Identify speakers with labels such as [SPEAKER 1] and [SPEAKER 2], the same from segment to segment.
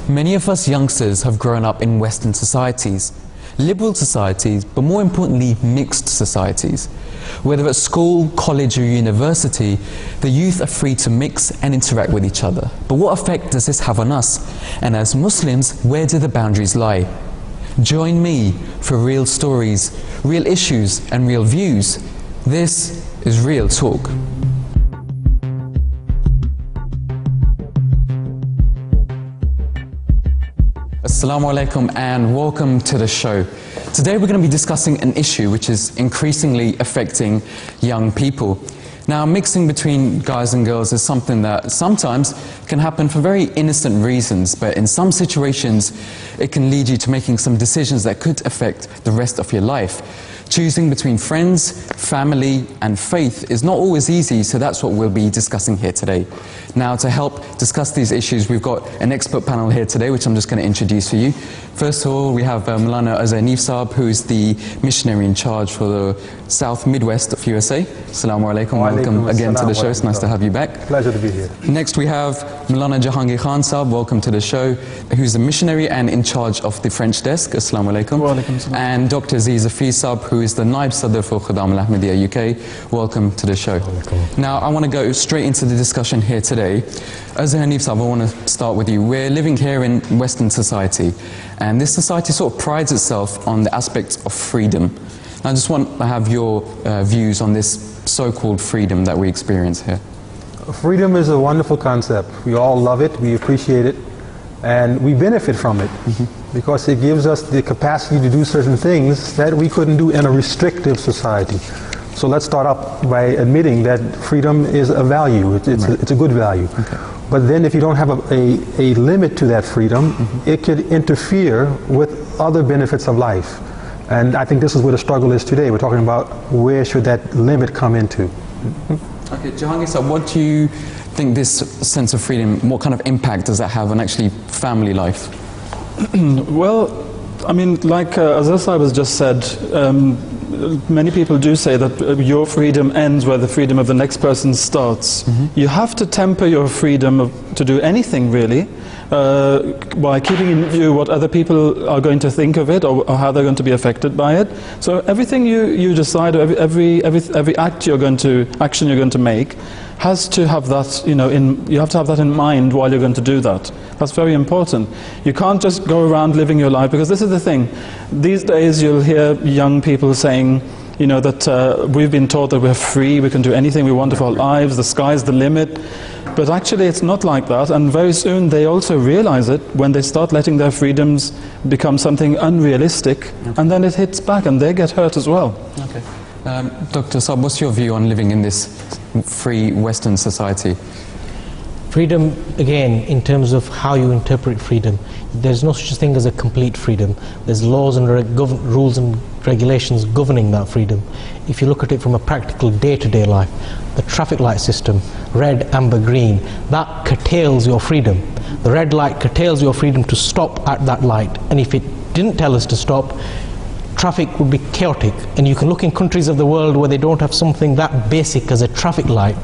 [SPEAKER 1] Many of us youngsters have grown up in Western societies, liberal societies, but more importantly, mixed societies. Whether at school, college or university, the youth are free to mix and interact with each other. But what effect does this have on us? And as Muslims, where do the boundaries lie? Join me for real stories, real issues and real views. This is Real Talk. Assalamu alaikum and welcome to the show. Today we're going to be discussing an issue which is increasingly affecting young people. Now, mixing between guys and girls is something that sometimes can happen for very innocent reasons, but in some situations it can lead you to making some decisions that could affect the rest of your life. Choosing between friends, family and faith is not always easy, so that's what we'll be discussing here today. Now, to help discuss these issues, we've got an expert panel here today, which I'm just going to introduce for you. First of all, we have Maulana Azhar Hanif Saab, who is the missionary in charge for the South Midwest of USA. Assalamu alaikum, welcome again to the show, it's nice to have you back.
[SPEAKER 2] Pleasure to be here. Next
[SPEAKER 1] we have Maulana Jahangir Khan Saab, welcome to the show, who's the missionary and in charge of the French desk. Assalamu alaikum.
[SPEAKER 3] Wa alaikum salam.
[SPEAKER 1] And Dr. Aziz Hafiz Saab, who is the Naib Sadr for Khadam al-Ahmadiyya UK. Welcome to the show. Now, I want to go straight into the discussion here today. Azhar Hanif Saab, I want to start with you. We're living here in Western society, and this society sort of prides itself on the aspects of freedom. I just want to have your views on this so-called freedom that we experience here.
[SPEAKER 2] Freedom is a wonderful concept. We all love it, we appreciate it, and we benefit from it because it gives us the capacity to do certain things that we couldn't do in a restrictive society. So let's start up by admitting that freedom is a value, it's a good value. Okay. But then if you don't have a limit to that freedom, it could interfere with other benefits of life. And I think this is where the struggle is today. We're talking about where should that limit come into.
[SPEAKER 1] Okay, Jahangir, so what do you think this sense of freedom, what kind of impact does that have on actually family life?
[SPEAKER 3] Well, I mean, like Azhar Saab has just said, many people do say that your freedom ends where the freedom of the next person starts. You have to temper your freedom to do anything really by keeping in view what other people are going to think of it or how they're going to be affected by it. So everything you decide, every action you're going to make has to have that, you have to have that in mind while you're going to do that. That's very important. You can't just go around living your life, because this is the thing. These days you'll hear young people saying, that we've been taught that we're free, we can do anything we want with our lives, the sky's the limit. But actually it's not like that, and very soon they also realize it when they start letting their freedoms become something unrealistic, and then it hits back and they get hurt as well.
[SPEAKER 1] Okay. Dr. Saab, what's your view on living in this free Western society?
[SPEAKER 4] Freedom, again, in terms of how you interpret freedom, there's no such thing as a complete freedom. There's laws and rules and regulations governing that freedom. If you look at it from a practical day-to-day life, the traffic light system, red, amber, green, that curtails your freedom. The red light curtails your freedom to stop at that light, and if it didn't tell us to stop, traffic would be chaotic. And you can look in countries of the world where they don't have something that basic as a traffic light.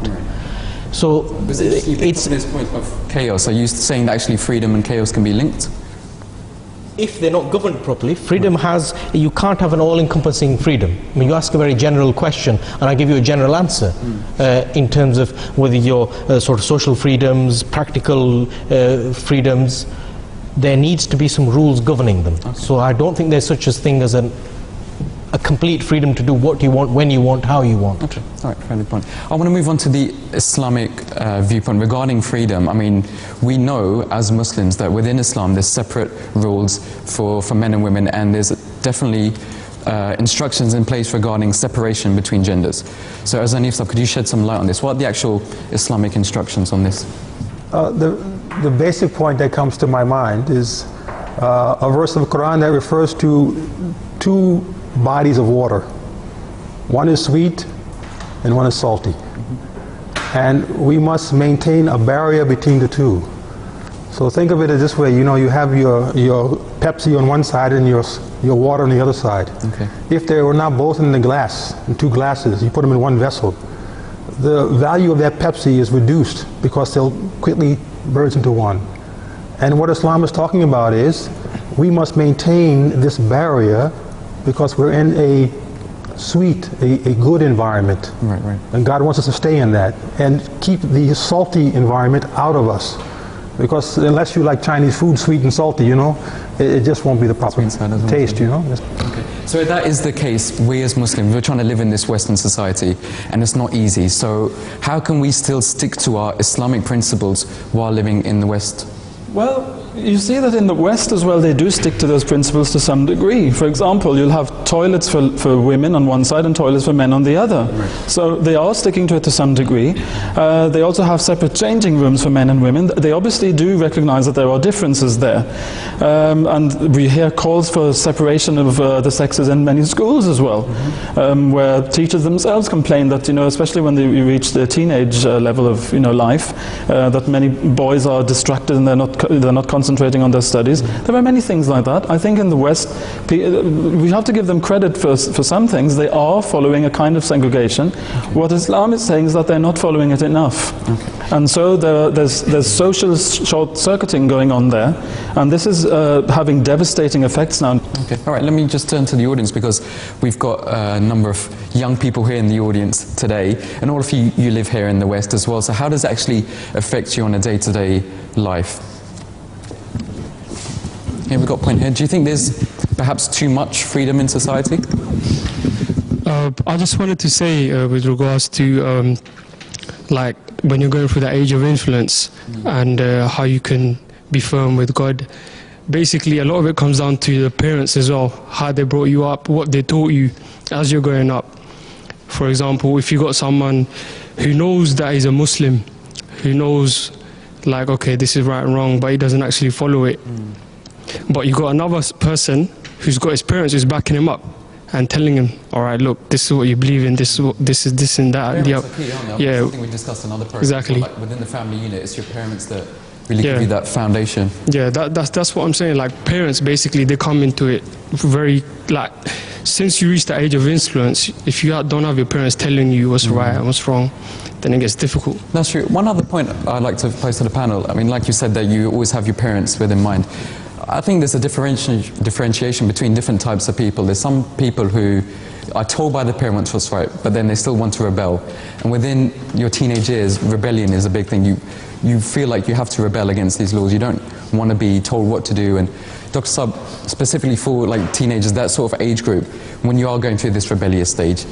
[SPEAKER 4] So
[SPEAKER 1] it's this point of chaos. Are you saying that actually freedom and chaos can be linked?
[SPEAKER 4] If they're not governed properly, freedom you can't have an all-encompassing freedom. I mean, you ask a very general question and I give you a general answer in terms of whether your sort of social freedoms, practical freedoms, there needs to be some rules governing them. Okay. So I don't think there's such a thing as a complete freedom to do what you want, when you want, how you want.
[SPEAKER 1] Okay, all right, fair point. I want to move on to the Islamic viewpoint regarding freedom. I mean, we know as Muslims that within Islam there's separate rules for men and women, and there's definitely instructions in place regarding separation between genders. So Azhar Hanif Saab, could you shed some light on this? What are the actual Islamic instructions on this?
[SPEAKER 2] The basic point that comes to my mind is a verse of the Quran that refers to two bodies of water. One is sweet and one is salty. And we must maintain a barrier between the two. So think of it as this way, you have your Pepsi on one side and your water on the other side.
[SPEAKER 1] Okay.
[SPEAKER 2] If they were not both in the glass, in two glasses, you put them in one vessel, the value of that Pepsi is reduced because they'll quickly merge into one. And what Islam is talking about is we must maintain this barrier because we're in a sweet, a good environment.
[SPEAKER 1] Right, right.
[SPEAKER 2] And God wants us to stay in that and keep the salty environment out of us. Because unless you like Chinese food, sweet and salty, you know, it just won't be the proper taste, you know.
[SPEAKER 1] Okay. So if that is the case, we as Muslims, we're trying to live in this Western society, and it's not easy. So how can we still stick to our Islamic principles while living in the West?
[SPEAKER 3] Well, you see that in the West as well, they do stick to those principles to some degree. For example, you'll have toilets for women on one side and toilets for men on the other. Right. So they are sticking to it to some degree. They also have separate changing rooms for men and women. They obviously do recognize that there are differences there. And we hear calls for separation of the sexes in many schools as well, where teachers themselves complain that, you know, especially when they reach the teenage level of, you know, life, that many boys are distracted and they're not concentrating on their studies. There are many things like that. I think in the West, we have to give them credit for some things. They are following a kind of segregation. What Islam is saying is that they're not following it enough. And so there's social short-circuiting going on there, and this is having devastating effects now.
[SPEAKER 1] Okay. All right, let me just turn to the audience, because we've got a number of young people here in the audience today, and all of you live here in the West as well. So how does it actually affect you on a day-to-day life? Here we've got a point here. Do you think there's perhaps too much freedom in society?
[SPEAKER 5] I just wanted to say with regards to like when you're going through that age of influence and how you can be firm with God. Basically, a lot of it comes down to the parents as well, how they brought you up, what they taught you as you're growing up. For example, if you got someone who knows that he's a Muslim, who knows like, okay, this is right and wrong, but he doesn't actually follow it. But you got another person who's got his parents who's backing him up and telling him, all right, look, this is what you believe in, this is this and that.
[SPEAKER 1] Parents are key, aren't they?
[SPEAKER 5] Yeah,
[SPEAKER 1] something we discussed another program.
[SPEAKER 5] exactly.
[SPEAKER 1] Like within the family unit, it's your parents that really give you that foundation.
[SPEAKER 5] Yeah, that's what I'm saying. Like parents, basically, they come into it very like, since you reach the age of influence, if you don't have your parents telling you what's right and what's wrong, then it gets difficult.
[SPEAKER 1] That's true. One other point I'd like to pose to the panel, I mean, like you said, that you always have your parents within mind. I think there's a differentiation between different types of people. There's some people who are told by their parents what's right, but then they still want to rebel. And within your teenage years, rebellion is a big thing. You feel like you have to rebel against these laws. You don't want to be told what to do. And Dr. Saab, specifically for like teenagers, that sort of age group, when you are going through this rebellious stage,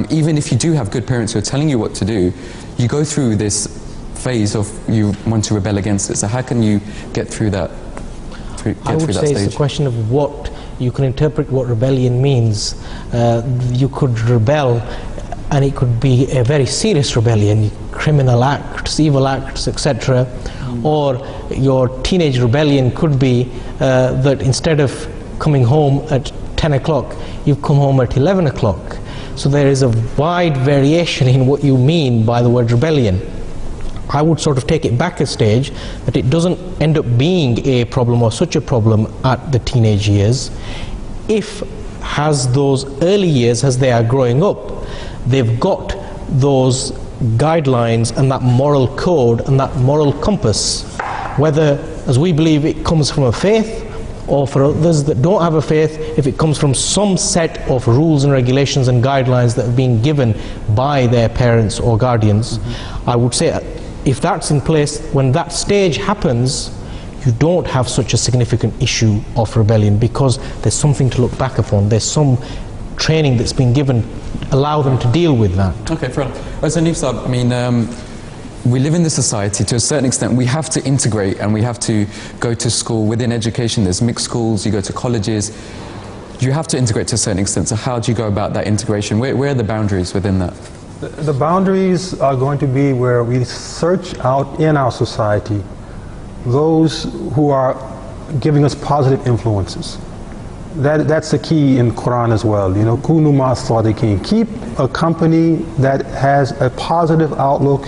[SPEAKER 1] even if you do have good parents who are telling you what to do, you go through this phase of you want to rebel against it. So how can you get through that?
[SPEAKER 4] I would say it's a question of what you can interpret what rebellion means. You could rebel, and it could be a very serious rebellion, criminal acts, evil acts, etc. Or your teenage rebellion could be that instead of coming home at 10 o'clock, you've come home at 11 o'clock. So there is a wide variation in what you mean by the word rebellion. I would sort of take it back a stage, that it doesn't end up being a problem or such a problem at the teenage years if, as those early years, as they are growing up, they've got those guidelines and that moral code and that moral compass, whether, as we believe, it comes from a faith, or for others that don't have a faith, if it comes from some set of rules and regulations and guidelines that have been given by their parents or guardians. I would say if that's in place, when that stage happens, you don't have such a significant issue of rebellion, because there's something to look back upon. There's some training that's been given, allow them to deal with that.
[SPEAKER 1] Okay, fair enough. So Hanif Saab, I mean, we live in this society to a certain extent. We have to integrate, and we have to go to school. Within education, there's mixed schools, you go to colleges. You have to integrate to a certain extent. So how do you go about that integration? Where are the boundaries within that?
[SPEAKER 2] The boundaries are going to be where we search out in our society those who are giving us positive influences. That's the key in Quran as well. You know, kunu ma'as sadiqeen. Keep a company that has a positive outlook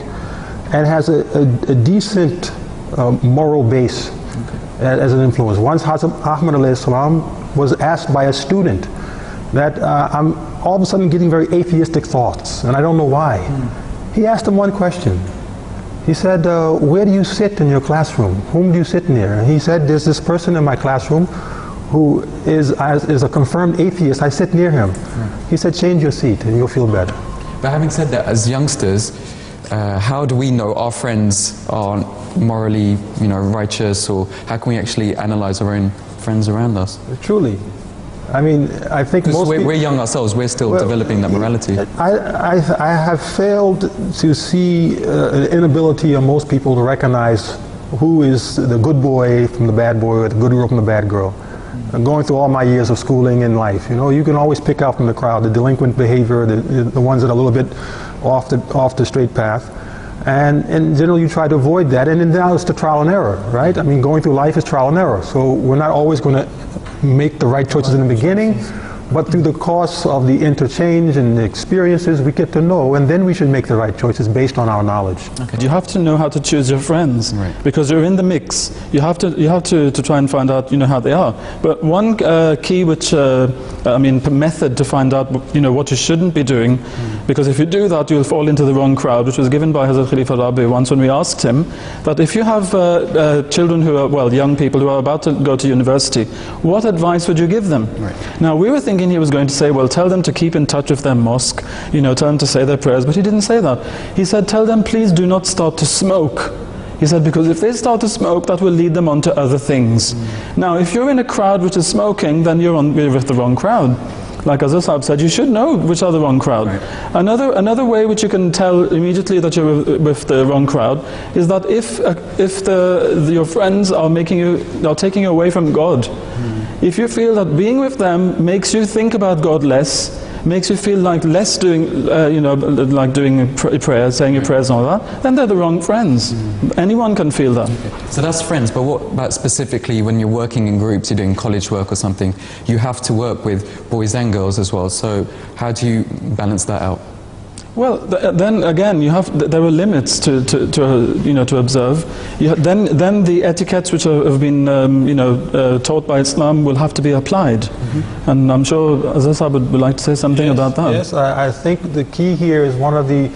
[SPEAKER 2] and has a decent moral base as an influence. Once Hazrat Ahmad alayhi salam was asked by a student that I'm all of a sudden getting very atheistic thoughts, and I don't know why. He asked him one question. He said, where do you sit in your classroom? Whom do you sit near? And he said, there's this person in my classroom who is a confirmed atheist. I sit near him. He said, change your seat and you'll feel better.
[SPEAKER 1] But having said that, as youngsters, how do we know our friends are morally, righteous, or how can we actually analyze our own friends around us?
[SPEAKER 2] Truly. I mean, I think most
[SPEAKER 1] we're young ourselves, we're still developing that morality.
[SPEAKER 2] I have failed to see an inability of most people to recognize who is the good boy from the bad boy, or the good girl from the bad girl. Going through all my years of schooling and life, you can always pick out from the crowd the delinquent behavior, the ones that are a little bit off the straight path. And in general, you try to avoid that. And then now it's the trial and error, right? I mean, going through life is trial and error. So we're not always going to make the right choices in the beginning, but through the course of the interchange and the experiences, we get to know, and then we should make the right choices based on our knowledge.
[SPEAKER 3] Okay. You have to know how to choose your friends,
[SPEAKER 1] right,
[SPEAKER 3] because you're in the mix. You have to try and find out, how they are. But one key, which method to find out, what you shouldn't be doing, because if you do that, you'll fall into the wrong crowd, which was given by Hazrat Khalifa Rabi once when we asked him that if you have children who are, young people who are about to go to university, what advice would you give them?
[SPEAKER 1] Right.
[SPEAKER 3] Now, we were thinking he was going to say, well, tell them to keep in touch with their mosque, tell them to say their prayers, but he didn't say that. He said, tell them, please do not start to smoke. He said, because if they start to smoke, that will lead them on to other things. Now, if you're in a crowd which is smoking, then you're with the wrong crowd. Like Azhar Sahib said, you should know which are the wrong crowd. Right. Another way which you can tell immediately that you're with the wrong crowd is that if your friends are taking you away from God, if you feel that being with them makes you think about God less, makes you feel like less doing, like doing prayers, saying your prayers and all that, then they're the wrong friends. Anyone can feel that.
[SPEAKER 1] Okay. So that's friends, but what about specifically when you're working in groups, you're doing college work or something, you have to work with boys and girls as well, so how do you balance that out?
[SPEAKER 3] Well, then again, there are limits to observe. Then the etiquettes which have been taught by Islam will have to be applied. And I'm sure Azhar Sahib would like to say something about that.
[SPEAKER 2] Yes, I think the key here is one of the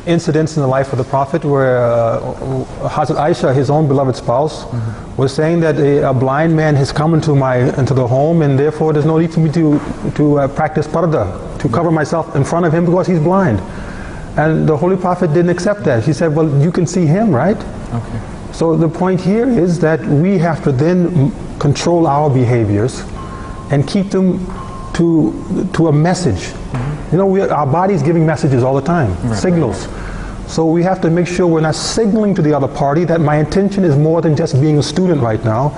[SPEAKER 2] incidents in the life of the Prophet where Hazrat Aisha, his own beloved spouse, was saying that a blind man has come into the home, and therefore there's no need for me to practice parda, to cover myself in front of him because he's blind. And the Holy Prophet didn't accept that. He said, well, you can see him, right?
[SPEAKER 1] Okay.
[SPEAKER 2] So the point here is that we have to then control our behaviors and keep them to a message. Our body's giving messages all the time, signals. So we have to make sure we're not signaling to the other party that my intention is more than just being a student right now.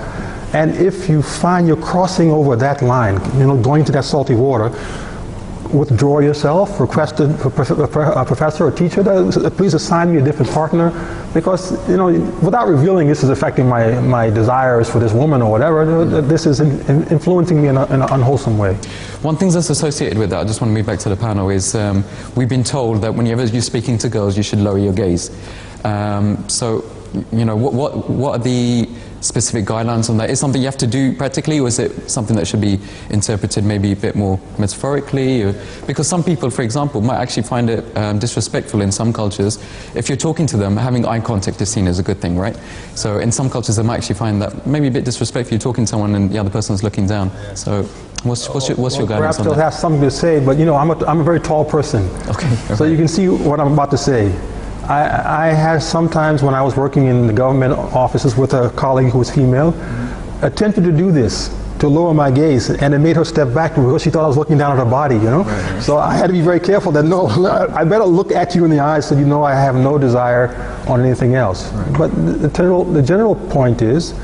[SPEAKER 2] And if you find you're crossing over that line, going to that salty water, withdraw yourself, request a professor or teacher to please assign me a different partner, because without revealing this is affecting my desires for this woman or whatever, this is influencing me in an unwholesome way.
[SPEAKER 1] One thing that's associated with that, I just want to move back to the panel, is we've been told that whenever you're speaking to girls, you should lower your gaze. So, what are the specific guidelines on that? Is it something you have to do practically, or is it something that should be interpreted maybe a bit more metaphorically? Because some people, for example, might actually find it disrespectful in some cultures. If you're talking to them, having eye contact is seen as a good thing, right? So in some cultures, they might actually find that maybe a bit disrespectful. You're talking to someone and the other person's looking down. So what's your guidance
[SPEAKER 2] perhaps
[SPEAKER 1] on
[SPEAKER 2] they'll
[SPEAKER 1] that?
[SPEAKER 2] have something to say, but I'm a very tall person.
[SPEAKER 1] Okay.
[SPEAKER 2] So you can see what I'm about to say. I had sometimes when I was working in the government offices with a colleague who was female, attempted to do this, to lower my gaze, and it made her step back because she thought I was looking down at her body, Right. So I had to be very careful that no, I better look at you in the eyes so I have no desire on anything else. Right. But the general point is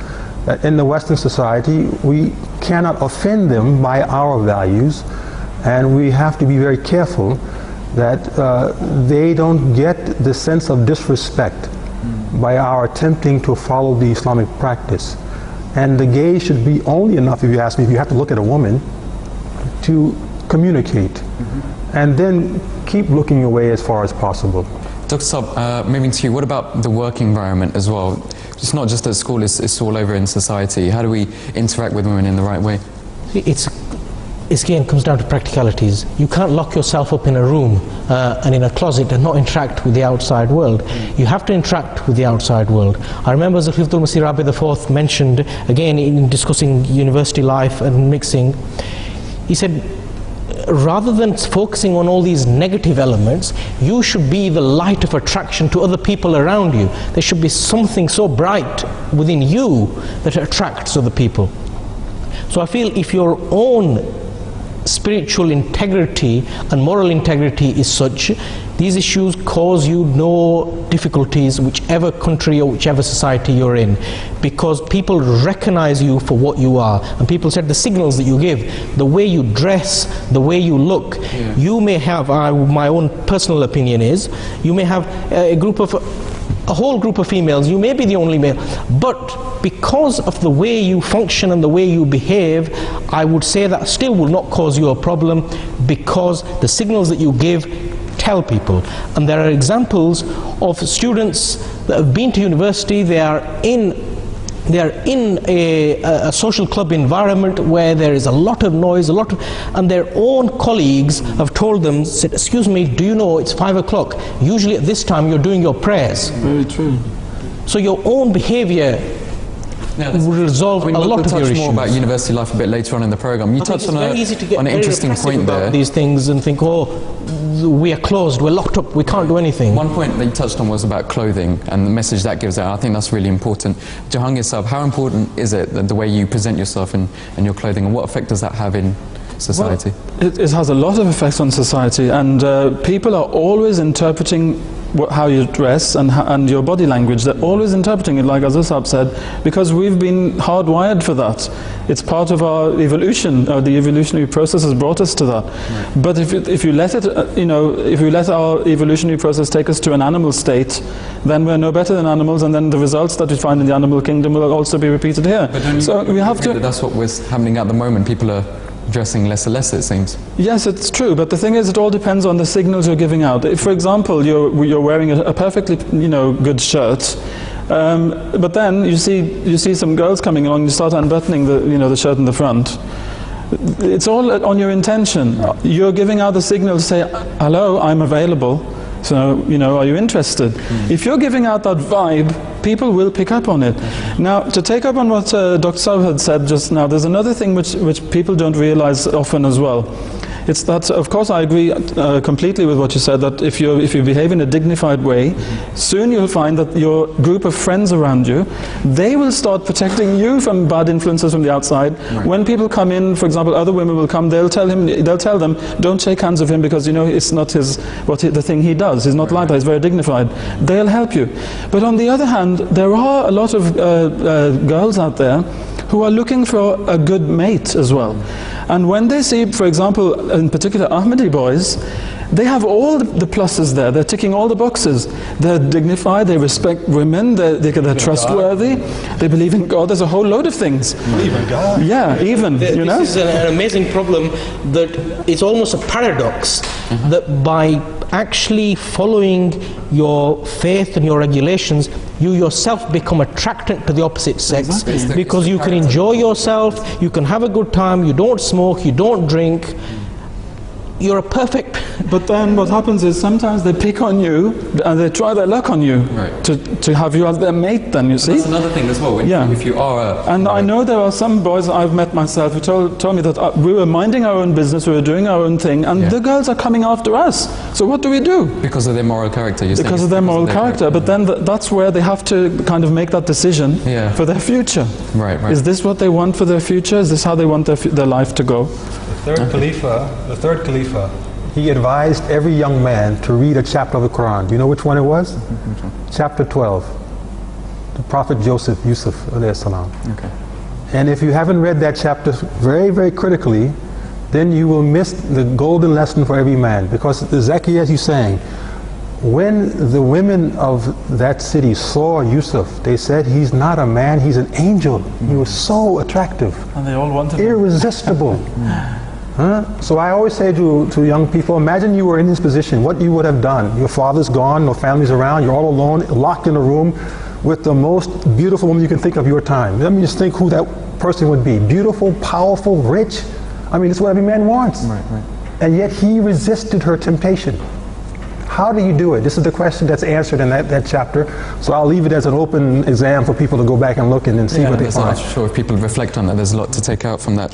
[SPEAKER 2] that in the Western society, we cannot offend them by our values, and we have to be very careful that they don't get the sense of disrespect by our attempting to follow the Islamic practice. And the gaze should be only enough, if you ask me, if you have to look at a woman, to communicate. And then keep looking away as far as possible.
[SPEAKER 1] Dr. Saab, moving to you, what about the work environment as well? It's not just at school, it's all over in society. How do we interact with women in the right way?
[SPEAKER 4] it again comes down to practicalities. You can't lock yourself up in a room and in a closet and not interact with the outside world. You have to interact with the outside world. I remember Zulkifl Masih Rabi IV mentioned, again in discussing university life and mixing, he said, rather than focusing on all these negative elements, you should be the light of attraction to other people around you. There should be something so bright within you that attracts other people. So I feel if your own spiritual integrity and moral integrity is such, these issues cause you no difficulties whichever country or whichever society you're in, because people recognize you for what you are. And people said the signals that you give, the way you dress, the way you look, you may have, my own personal opinion is, you may have a whole group of females, you may be the only male, but because of the way you function and the way you behave, I would say that still will not cause you a problem, because the signals that you give tell people. And there are examples of students that have been to university, they are in a social club environment where there is a lot of noise, and their own colleagues have told them, said, excuse me, do you know it's 5 o'clock? Usually at this time you're doing your prayers.
[SPEAKER 3] Very true.
[SPEAKER 4] So your own behavior will resolve a lot of your issues.
[SPEAKER 1] We'll touch more about university life a bit later on in the program. You touched on an interesting point there.
[SPEAKER 4] These things and think, oh, we are closed, we're locked up, we can't do anything.
[SPEAKER 1] One point that you touched on was about clothing and the message that gives out. I think that's really important. Jahangir Sahab, how important is it that the way you present yourself and your clothing, and what effect does that have in society?
[SPEAKER 3] Well, it has a lot of effects on society, and people are always interpreting how you dress and your body language. They're always interpreting it, like Azhar Sahab said, because we've been hardwired for that. It's part of our evolution. The evolutionary process has brought us to that. Right. But if you let it, if we let our evolutionary process take us to an animal state, then we're no better than animals, and then the results that we find in the animal kingdom will also be repeated here. So we have to.
[SPEAKER 1] That's what was happening at the moment. People are dressing less and less, it seems.
[SPEAKER 3] Yes, it's true, but the thing is, it all depends on the signals you're giving out. If, for example, you're wearing a perfectly good shirt, but then you see some girls coming along, you start unbuttoning the shirt in the front. It's all on your intention. You're giving out the signal to say, hello, I'm available. So, are you interested? If you're giving out that vibe, people will pick up on it. Now, to take up on what Dr. Saab had said just now, there's another thing which people don't realize often as well. It's that, of course, I agree completely with what you said, that if you behave in a dignified way, soon you'll find that your group of friends around you, they will start protecting you from bad influences from the outside. Right. When people come in, for example, other women will come, they'll tell them, don't shake hands with him because, it's not the thing he does. He's not like that, he's very dignified. They'll help you. But on the other hand, there are a lot of girls out there who are looking for a good mate as well. And when they see, for example, in particular Ahmadi boys, they have all the pluses there. They're ticking all the boxes. They're dignified, they respect women, they're trustworthy, they believe in God. There's a whole load of things.
[SPEAKER 2] Even God.
[SPEAKER 3] Yeah, even,
[SPEAKER 4] This is an amazing problem that it's almost a paradox that by actually following your faith and your regulations, you yourself become attracted to the opposite sex, because you can enjoy yourself, you can have a good time, you don't smoke, you don't drink, you're a perfect...
[SPEAKER 3] But then what happens is sometimes they pick on you and they try their luck on you, right, to have you as their mate then, you see.
[SPEAKER 1] That's another thing as well, if you are
[SPEAKER 3] And I know there are some boys I've met myself who told me that we were minding our own business, we were doing our own thing, and the girls are coming after us. So what do we do?
[SPEAKER 1] Because of their moral character,
[SPEAKER 3] Because of their moral character, but then that's where they have to kind of make that decision for their future.
[SPEAKER 1] Right.
[SPEAKER 3] Is this what they want for their future? Is this how they want their life to go?
[SPEAKER 2] The third Caliph, he advised every young man to read a chapter of the Quran. Do you know which one it was? Chapter 12. The Prophet Yusuf, alayhi salam.
[SPEAKER 1] Okay.
[SPEAKER 2] And if you haven't read that chapter very, very critically, then you will miss the golden lesson for every man. Because Zaki, as you sang, when the women of that city saw Yusuf, they said, he's not a man, he's an angel. He was so attractive.
[SPEAKER 3] And they all wanted
[SPEAKER 2] irresistible. So I always say to young people, imagine you were in his position, what you would have done. Your father's gone, no family's around, you're all alone, locked in a room with the most beautiful woman you can think of your time. Let me just think who that person would be. Beautiful, powerful, rich. I mean, it's what every man wants.
[SPEAKER 1] Right, right.
[SPEAKER 2] And yet he resisted her temptation. How do you do it? This is the question that's answered in that chapter. So I'll leave it as an open exam for people to go back and look and see what they find.
[SPEAKER 1] I'm sure if people reflect on that, there's a lot to take out from that.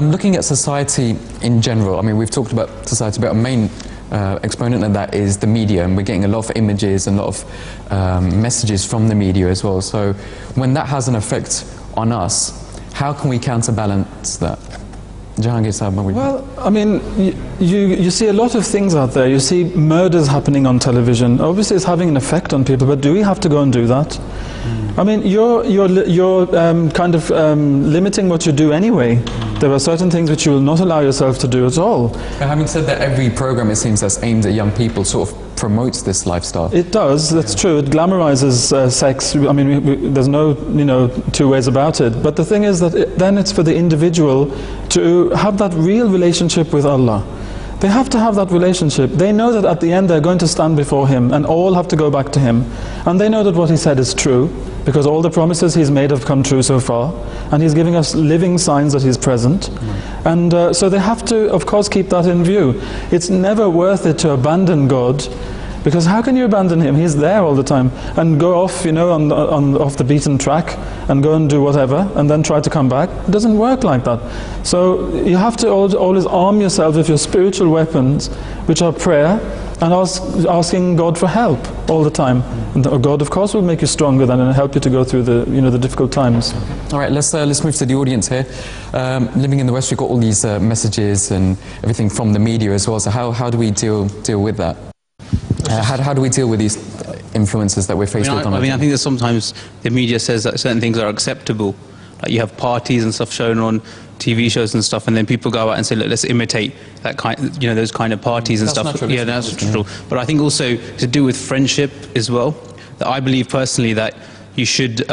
[SPEAKER 1] Looking at society in general, I mean, we've talked about society, but a main exponent of that is the media, and we're getting a lot of images and a lot of messages from the media as well. So when that has an effect on us, how can we counterbalance that? Jahangir Sahab,
[SPEAKER 3] well, I mean, you see a lot of things out there. You see murders happening on television. Obviously, it's having an effect on people, but do we have to go and do that? I mean, you're kind of limiting what you do anyway. There are certain things which you will not allow yourself to do at all.
[SPEAKER 1] But having said that, every program, it seems, that's aimed at young people sort of promotes this lifestyle.
[SPEAKER 3] It does, that's true. It glamorizes sex. I mean, there's no, two ways about it. But the thing is that then it's for the individual to have that real relationship with Allah. They have to have that relationship. They know that at the end they're going to stand before Him and all have to go back to Him. And they know that what He said is true, because all the promises He's made have come true so far. And He's giving us living signs that He's present. And so they have to, of course, keep that in view. It's never worth it to abandon God, because how can you abandon Him? He's there all the time. And go off, off the beaten track and go and do whatever and then try to come back. It doesn't work like that. So you have to always arm yourself with your spiritual weapons, which are prayer and asking God for help all the time. And God, of course, will make you stronger then and help you to go through the difficult times.
[SPEAKER 1] All right, let's move to the audience here. Living in the West, we've got all these messages and everything from the media as well. So how do we deal with that? How do we deal with these influences that we're faced with?
[SPEAKER 6] I think that sometimes the media says that certain things are acceptable. Like you have parties and stuff shown on TV shows and stuff, and then people go out and say, look, let's imitate that kind, those kind of parties and stuff. Yeah, that's true. But I think also to do with friendship as well, that I believe personally that you should,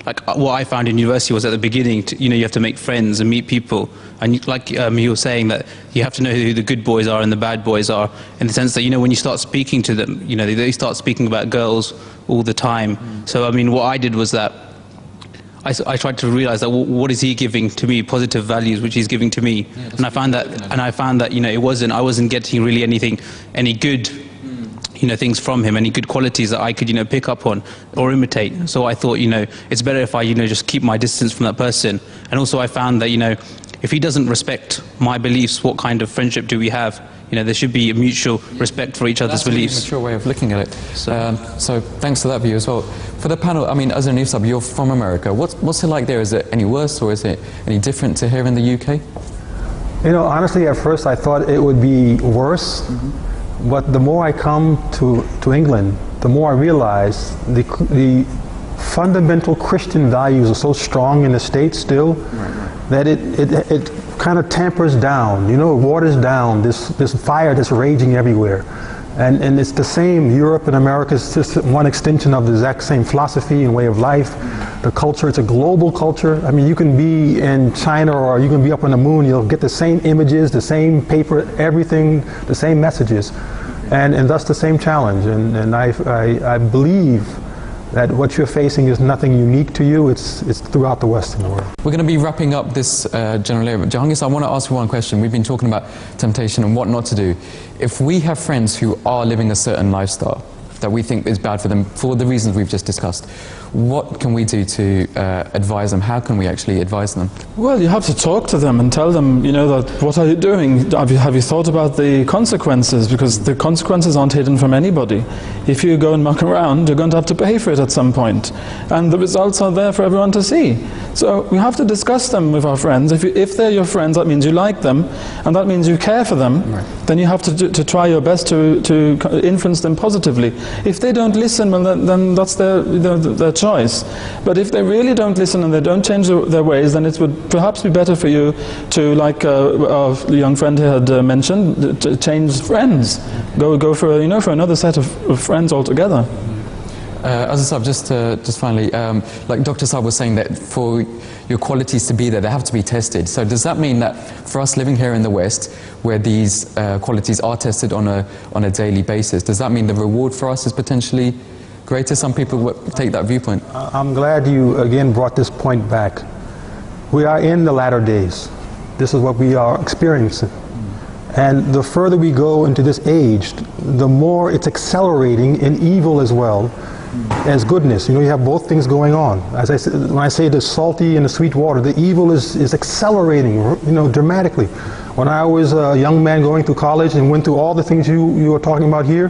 [SPEAKER 6] like what I found in university was at the beginning, you have to make friends and meet people. And you were saying that you have to know who the good boys are and the bad boys are, in the sense that, when you start speaking to them, they start speaking about girls all the time. So, I mean, what I did was that I tried to realize that what is he giving to me, positive values which he's giving to me. And I found that, I wasn't getting really any good things from him, any good qualities that I could, pick up on or imitate. So I thought, it's better if I, just keep my distance from that person. And also I found that, if he doesn't respect my beliefs, what kind of friendship do we have? There should be a mutual respect for each other's beliefs.
[SPEAKER 1] That's a mature way of looking at it. So thanks for that view as well. For the panel, I mean, as an Nifsab, you're from America. What's it like there? Is it any worse or is it any different to here in the UK?
[SPEAKER 2] Honestly, at first I thought it would be worse. But the more I come to England, the more I realize the fundamental Christian values are so strong in the States still that it kind of tampers down, waters down this fire that's raging everywhere. And it's the same. Europe and America is just one extension of the exact same philosophy and way of life. The culture, it's a global culture. I mean, you can be in China or you can be up on the moon, you'll get the same images, the same paper, everything, the same messages. And thus the same challenge. And I believe that what you're facing is nothing unique to you, it's throughout the Western world.
[SPEAKER 1] We're going to be wrapping up this general area. Jahangir, I want to ask you one question. We've been talking about temptation and what not to do. If we have friends who are living a certain lifestyle that we think is bad for them for the reasons we've just discussed, what can we do to advise them? How can we actually advise them?
[SPEAKER 3] Well, you have to talk to them and tell them, that what are you doing? Have you thought about the consequences? Because the consequences aren't hidden from anybody. If you go and muck around, you're going to have to pay for it at some point. And the results are there for everyone to see. So we have to discuss them with our friends. If they're your friends, that means you like them, and that means you care for them. Right. Then you have to try your best to influence them positively. If they don't listen, well, then that's their choice. But if they really don't listen and they don't change their ways, then it would perhaps be better for you to, like our young friend here had mentioned, to change friends. Go for for another set of friends altogether.
[SPEAKER 1] Azhar Sahab, just finally, like Dr. Saab was saying that for your qualities to be there, they have to be tested. So does that mean that for us living here in the West, where these qualities are tested on a daily basis, does that mean the reward for us is potentially greater? Some people take that viewpoint. I'm
[SPEAKER 2] glad you again brought this point back. We are in the latter days. This is what we are experiencing. And the further we go into this age, the more it's accelerating in evil as well as goodness. You know, you have both things going on. As I said, when I say the salty and the sweet water, the evil is accelerating, you know, dramatically. When I was a young man going through college and went through all the things you are talking about here,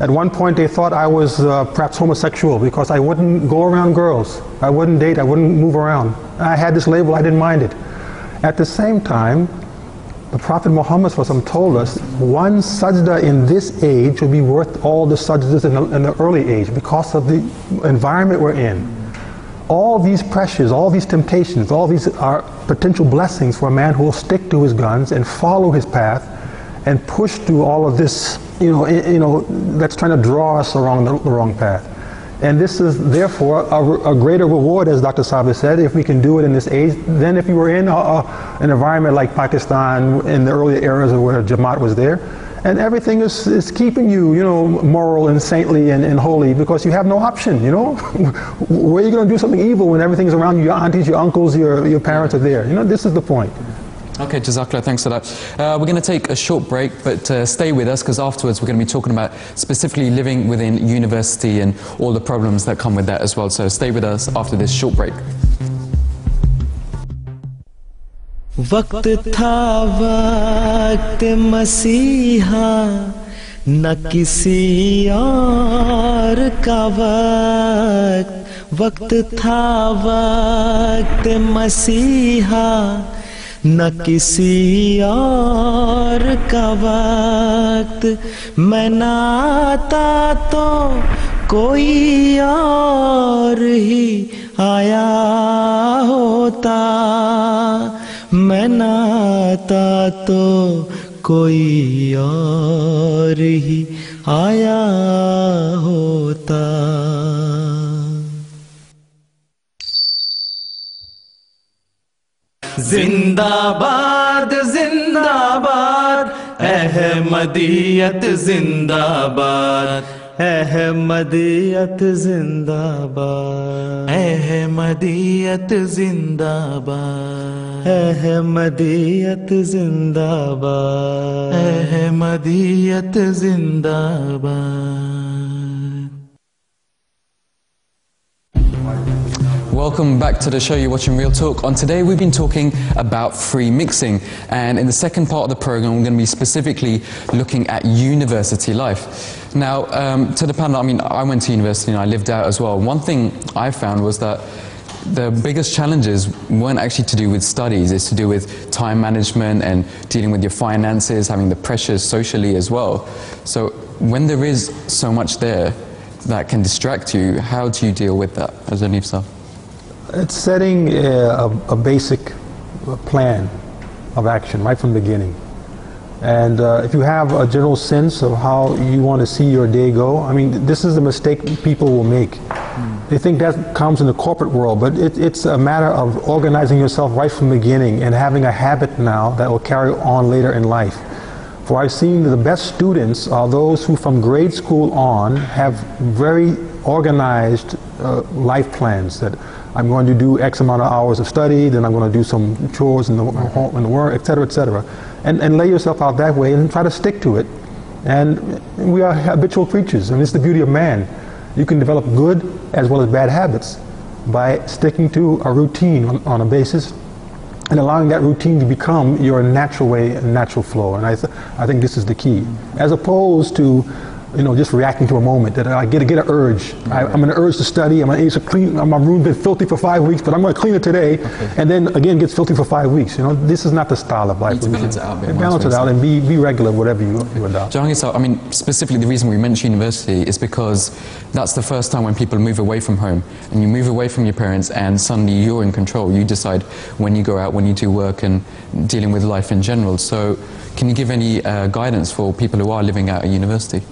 [SPEAKER 2] at one point they thought I was perhaps homosexual because I wouldn't go around girls. I wouldn't date, I wouldn't move around. I had this label, I didn't mind it. At the same time, the Prophet Muhammad told us one sajda in this age will be worth all the sajdas in the early age because of the environment we're in. All these pressures, all these temptations, all these are potential blessings for a man who will stick to his guns and follow his path and push through all of this, you know, that's trying to draw us along the wrong path. And this is therefore a greater reward, as Dr. Sabir said, if we can do it in this age, than if you were in an environment like Pakistan in the early eras where Jamaat was there. And everything is keeping you, you know, moral and saintly and holy because you have no option, you know. Where are you going to do something evil when everything's around you? Your aunties, your uncles, your parents are there. You know, this is the point.
[SPEAKER 1] Okay, Jazakallah, thanks for that. We're going to take a short break, but stay with us because afterwards we're going to be talking about specifically living within university and all the problems that come with that as well. So stay with us after this short break.
[SPEAKER 7] वक्त था वक्त मसीहा न किसी और का वक्त था वक्त मसीहा न किसी और का वक्त मैं ना आता तो कोई और ही आया होता मैं ना आता तो कोई और ही आया होता जिंदाबाद जिंदाबाद अहमदियत जिंदाबाद अहमदियत जिंदाबाद अहमदियत जिंदाबाद अहमदियत जिंदाबाद अहमदियत जिंदाबाद
[SPEAKER 1] Welcome back to the show. You're watching Real Talk. On today we've been talking about free mixing, and in the second part of the program we're going to be specifically looking at university life. Now to the panel, I mean, I went to university and I lived out as well. One thing I found was that the biggest challenges weren't actually to do with studies, it's to do with time management and dealing with your finances, having the pressures socially as well. So when there is so much there that can distract you, how do you deal with that as Hanif sir?
[SPEAKER 2] It's setting a basic plan of action right from the beginning. And if you have a general sense of how you want to see your day go, I mean, this is the mistake people will make. They think that comes in the corporate world, but it's a matter of organizing yourself right from the beginning and having a habit now that will carry on later in life. For I've seen the best students are those who from grade school on have very organized life plans that I'm going to do X amount of hours of study, then I'm going to do some chores in the home and the work, etc., etc. And lay yourself out that way and try to stick to it. And we are habitual creatures, and it's the beauty of man. You can develop good as well as bad habits by sticking to a routine on a basis and allowing that routine to become your natural way and natural flow. And I think this is the key, as opposed to just reacting to a moment that I get an urge. I'm an urge to study. I'm an urge to clean. My room's been filthy for 5 weeks, but I'm going to clean it today, and then again gets filthy for 5 weeks. This is not the style of life.
[SPEAKER 1] You need to balance it out.
[SPEAKER 2] Balance it out and be regular, whatever you adopt.
[SPEAKER 1] Jahangir, I mean, specifically the reason we mention university is because that's the first time when people move away from home, and you move away from your parents, and suddenly you're in control. You decide when you go out, when you do work, and dealing with life in general. So, can you give any guidance for people who are living out at university?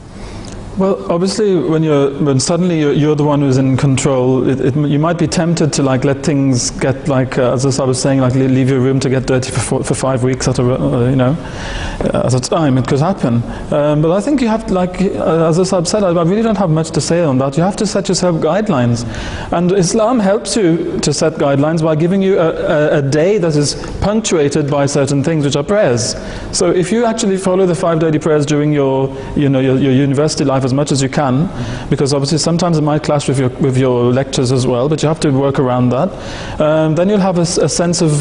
[SPEAKER 3] Well, obviously, when suddenly you're the one who's in control, you might be tempted to like let things get like, as I was saying, like leave your room to get dirty for 5 weeks at a time. It could happen. But I think you have to, like, as I've said, I really don't have much to say on that. You have to set yourself guidelines, and Islam helps you to set guidelines by giving you a day that is punctuated by certain things, which are prayers. So if you actually follow the 5 daily prayers during your university life as much as you can, because obviously sometimes it might clash with your lectures as well, but you have to work around that. Then you'll have a sense of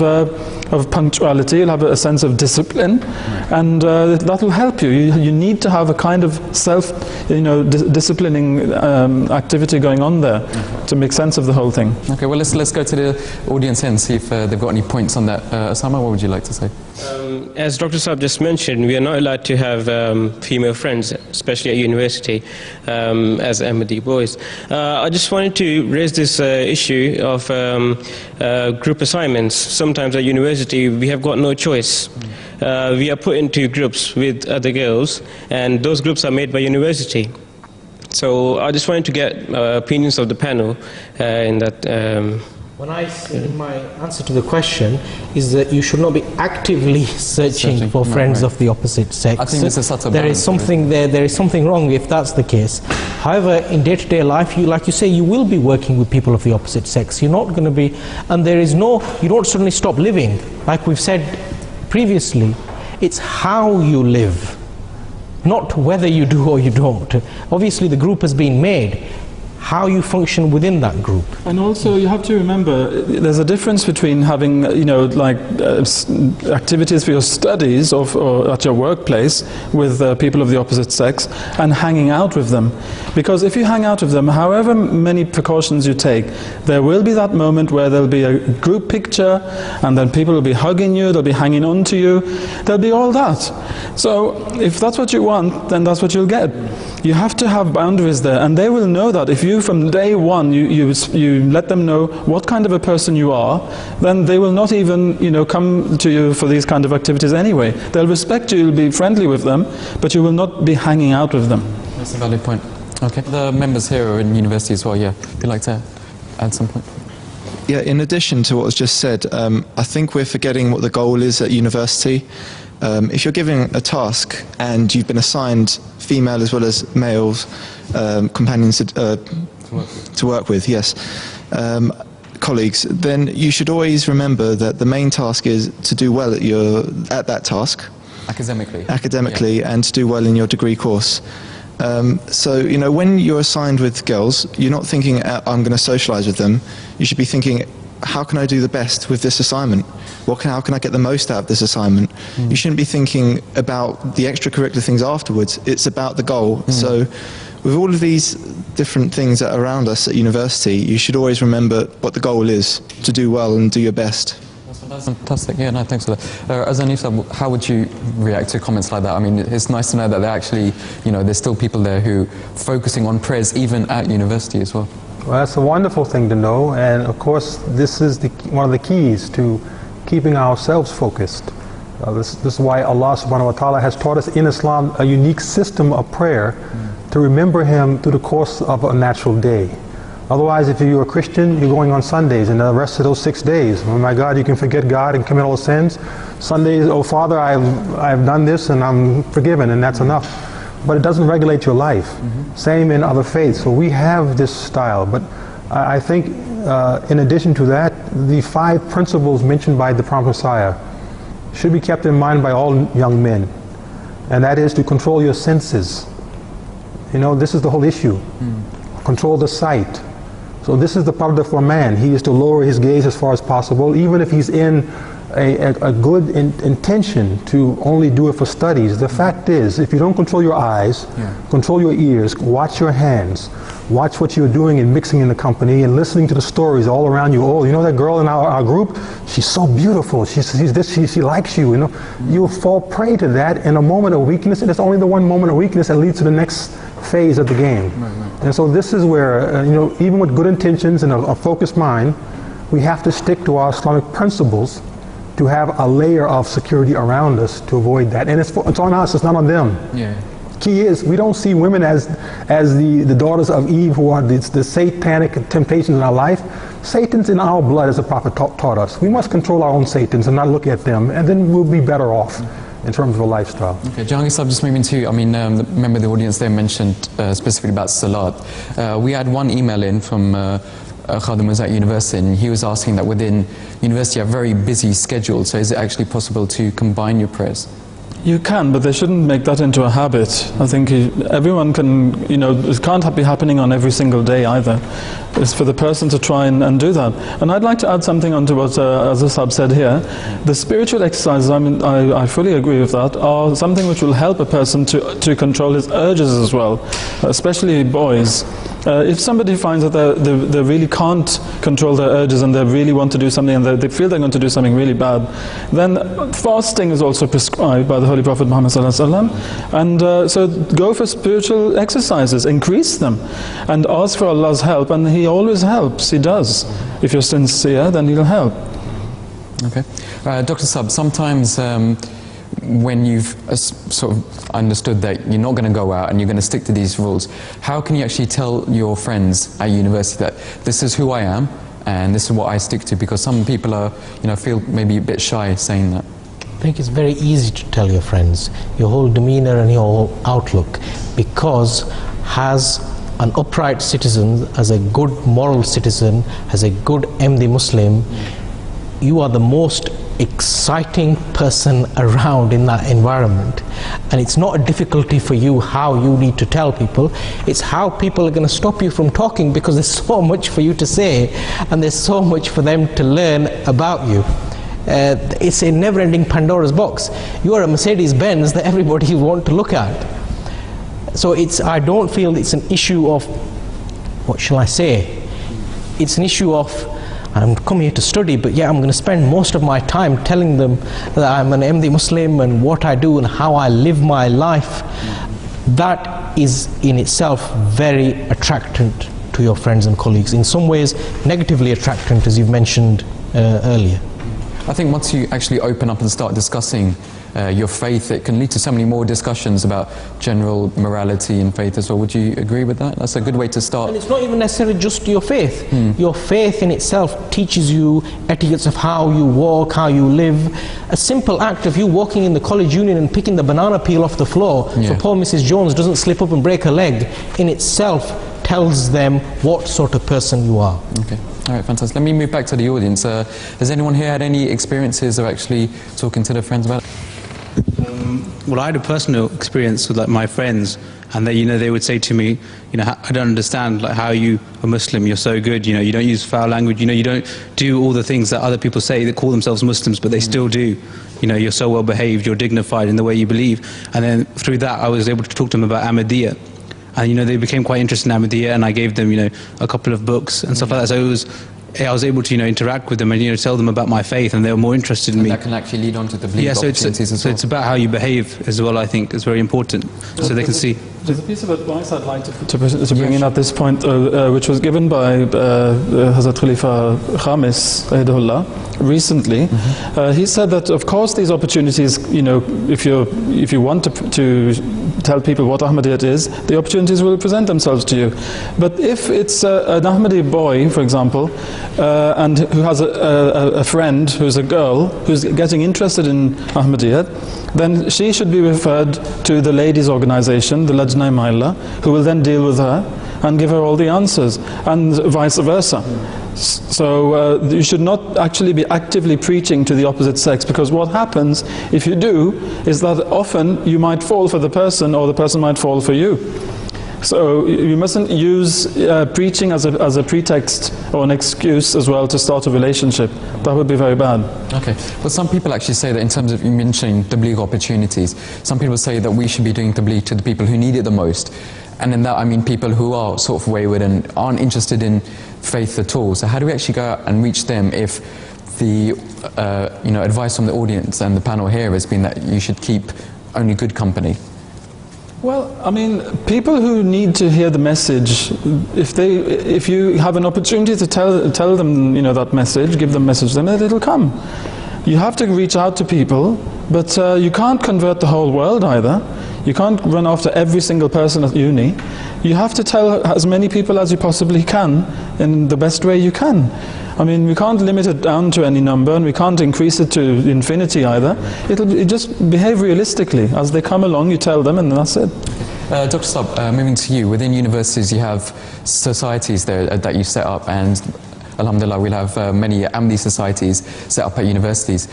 [SPEAKER 3] punctuality, you'll have a sense of discipline, and that will help you. You need to have a kind of disciplining activity going on there to make sense of the whole thing.
[SPEAKER 1] Okay, well let's go to the audience here and see if they've got any points on that. Osama, what would you like to say?
[SPEAKER 8] As Dr. Saab just mentioned, we are not allowed to have female friends, especially at university, as Ahmadi boys. I just wanted to raise this issue of group assignments. Sometimes at university we have got no choice. We are put into groups with other girls, and those groups are made by university. So I just wanted to get opinions of the panel in that.
[SPEAKER 4] When I say in my answer to the question is that you should not be actively searching for friends of the opposite sex.
[SPEAKER 1] I think this is such a
[SPEAKER 4] there is something there is something wrong if that's the case. However, in day-to-day life, like you say, you will be working with people of the opposite sex. You're not going to be, and you don't suddenly stop living. Like we've said previously, it's how you live, not whether you do or you don't. Obviously, the group has been made. How you function within that group.
[SPEAKER 3] And also you have to remember there's a difference between having activities for your studies or at your workplace with people of the opposite sex and hanging out with them. Because if you hang out with them, however many precautions you take, there will be that moment where there'll be a group picture and then people will be hugging you, they'll be hanging on to you, there'll be all that. So if that's what you want, then that's what you'll get. You have to have boundaries there, and they will know that. If you from day one you let them know what kind of a person you are, then they will not even come to you for these kind of activities anyway. They'll respect you, you'll be friendly with them, but you will not be hanging out with them.
[SPEAKER 1] That's a valid point. Okay, the members here are in university as well. Yeah, would you like to add some point?
[SPEAKER 9] Yeah, in addition to what was just said, I think we're forgetting what the goal is at university. If you're given a task and you've been assigned female as well as males companions to work with, yes, colleagues, then you should always remember that the main task is to do well at that task. Academically, yeah. And to do well in your degree course. So, when you're assigned with girls, you're not thinking, I'm going to socialise with them. You should be thinking, how can I do the best with this assignment? How can I get the most out of this assignment? You shouldn't be thinking about the extracurricular things afterwards. It's about the goal. So with all of these different things that are around us at university, you should always remember what the goal is, to do well and do your best.
[SPEAKER 1] That's fantastic. Yeah, no, thanks for that. Azanisa, how would you react to comments like that? I mean, it's nice to know that they're actually, there's still people there who are focusing on prayers even at university as well.
[SPEAKER 2] Well, that's a wonderful thing to know, and of course this is one of the keys to keeping ourselves focused. This is why Allah subhanahu wa ta'ala has taught us in Islam a unique system of prayer to remember Him through the course of a natural day. Otherwise, if you're a Christian, you're going on Sundays, and the rest of those 6 days, oh my God, you can forget God and commit all sins. Sundays, oh Father, I've done this and I'm forgiven, and that's enough. But it doesn't regulate your life. Same in other faiths. So we have this style, but I think in addition to that, the 5 principles mentioned by the Prophet Messiah should be kept in mind by all young men, and that is to control your senses. This is the whole issue. Control the sight. So this is the part for man. He is to lower his gaze as far as possible, even if he's in a good intention to only do it for studies. The fact is, if you don't control your eyes, control your ears, watch your hands, watch what you're doing and mixing in the company and listening to the stories all around you. Oh, that girl in our group, she's so beautiful, she likes you, You'll fall prey to that in a moment of weakness, and it's only the one moment of weakness that leads to the next phase of the game. And so this is where, even with good intentions and a focused mind, we have to stick to our Islamic principles to have a layer of security around us to avoid that. And it's on us, it's not on them. Key is, we don't see women as as the daughters of Eve, who are the satanic temptations in our life. Satan's in our blood, as the Prophet taught us. We must control our own Satans and not look at them, and then we'll be better off in terms of a lifestyle.
[SPEAKER 1] Okay, Jahangir Sahib, just moving to, I mean, the member of the audience there mentioned specifically about Salat. We had one email in from Khadim was at university, and he was asking that within university you have very busy schedules, so is it actually possible to combine your prayers?
[SPEAKER 3] You can, but they shouldn't make that into a habit. I think everyone can, it can't be happening on every single day either. It's for the person to try and do that. And I'd like to add something onto what Azhar Sahib said here. The spiritual exercises, I mean, I fully agree with that, are something which will help a person to control his urges as well, especially boys. If somebody finds that they really can't control their urges and they really want to do something and they feel they're going to do something really bad, then fasting is also prescribed by the Holy Prophet Muhammad ﷺ. And so go for spiritual exercises, increase them, and ask for Allah's help, and He always helps, He does. If you're sincere, then He'll help.
[SPEAKER 1] Okay. Dr. Sahib, sometimes when you've sort of understood that you're not going to go out and you're going to stick to these rules, how can you actually tell your friends at university that this is who I am and this is what I stick to? Because some people are, feel maybe a bit shy saying that.
[SPEAKER 4] I think it's very easy to tell your friends, your whole demeanor and your whole outlook, because as an upright citizen, as a good moral citizen, as a good Ahmadi Muslim, you are the most exciting person around in that environment, and it's not a difficulty for you how you need to tell people. It's how people are going to stop you from talking, because there's so much for you to say and there's so much for them to learn about you. It's a never-ending Pandora's box. You are a Mercedes-Benz that everybody want to look at. So I don't feel it's an issue of, what shall I say, it's an issue of, I'm come here to study, but yeah, I'm going to spend most of my time telling them that I'm an Ahmadi Muslim and what I do and how I live my life. That is in itself very attractant to your friends and colleagues. In some ways, negatively attractant, as you've mentioned earlier.
[SPEAKER 1] I think once you actually open up and start discussing your faith, it can lead to so many more discussions about general morality and faith as well. Would you agree with that? That's a good way to start.
[SPEAKER 4] And it's not even necessarily just your faith. Your faith in itself teaches you etiquettes of how you walk, how you live. A simple act of you walking in the college union and picking the banana peel off the floor so poor Mrs. Jones doesn't slip up and break her leg, in itself tells them what sort of person you are.
[SPEAKER 1] Okay. All right, fantastic. Let me move back to the audience. Has anyone here had any experiences of actually talking to their friends about it?
[SPEAKER 6] Well, I had a personal experience with my friends, and they would say to me, I don't understand how you are Muslim, you're so good, you don't use foul language, you don't do all the things that other people say that call themselves Muslims, but they still do. You're so well behaved, you're dignified in the way you believe. And then through that, I was able to talk to them about Ahmadiyya. And they became quite interested in Ahmadiyya, and I gave them a couple of books and stuff like that. So I was able to interact with them and tell them about my faith, and they were more interested in me.
[SPEAKER 1] That can actually lead on to the belief opportunities as well.
[SPEAKER 6] So it's about how you behave as well. I think is very important, so they can see.
[SPEAKER 3] There's a piece of advice I'd like to bring in at this point, which was given by Hazrat Khalifa Khamis Ahidullah recently. He said that of course these opportunities, if you want to tell people what Ahmadiyyat is, the opportunities will present themselves to you. But if it's an Ahmadi boy, for example, and who has a friend who's a girl who's getting interested in Ahmadiyyat, then she should be referred to the ladies' organization, the Lajna Mahalla, who will then deal with her and give her all the answers, and vice versa. So you should not actually be actively preaching to the opposite sex, because what happens if you do is that often you might fall for the person, or the person might fall for you. So you mustn't use preaching as a pretext or an excuse as well to start a relationship. That would be very bad.
[SPEAKER 1] Okay. Well, some people actually say that in terms of you mentioning tabligh opportunities, some people say that we should be doing tabligh to the people who need it the most. And in that I mean people who are sort of wayward and aren't interested in faith at all. So how do we actually go out and reach them if the advice from the audience and the panel here has been that you should keep only good company?
[SPEAKER 3] Well, I mean, people who need to hear the message, if you have an opportunity to tell them, that message, give them message, then it'll come. You have to reach out to people, but you can't convert the whole world either. You can't run after every single person at uni. You have to tell as many people as you possibly can in the best way you can. I mean, we can't limit it down to any number, and we can't increase it to infinity either. It just behave realistically. As they come along, you tell them, and that's it.
[SPEAKER 1] Dr. Saab, moving to you, within universities you have societies there that you set up, and alhamdulillah we'll have many Ahmadi societies set up at universities.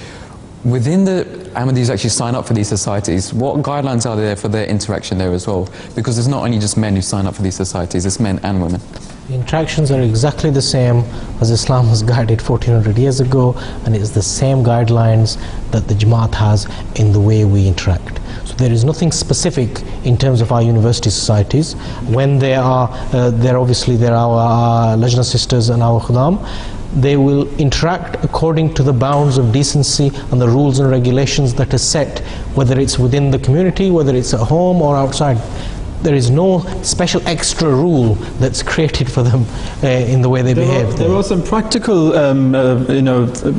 [SPEAKER 1] Within the Ahmadis actually sign up for these societies, what guidelines are there for their interaction there as well? Because it's not only just men who sign up for these societies, it's men and women.
[SPEAKER 4] The interactions are exactly the same as Islam was guided 1400 years ago, and it's the same guidelines that the Jamaat has in the way we interact. So there is nothing specific in terms of our university societies. When there are our Lajna sisters and our Khudam, they will interact according to the bounds of decency and the rules and regulations that are set, whether it's within the community, whether it's at home or outside. There is no special extra rule that's created for them in the way they behave.
[SPEAKER 3] There are some practical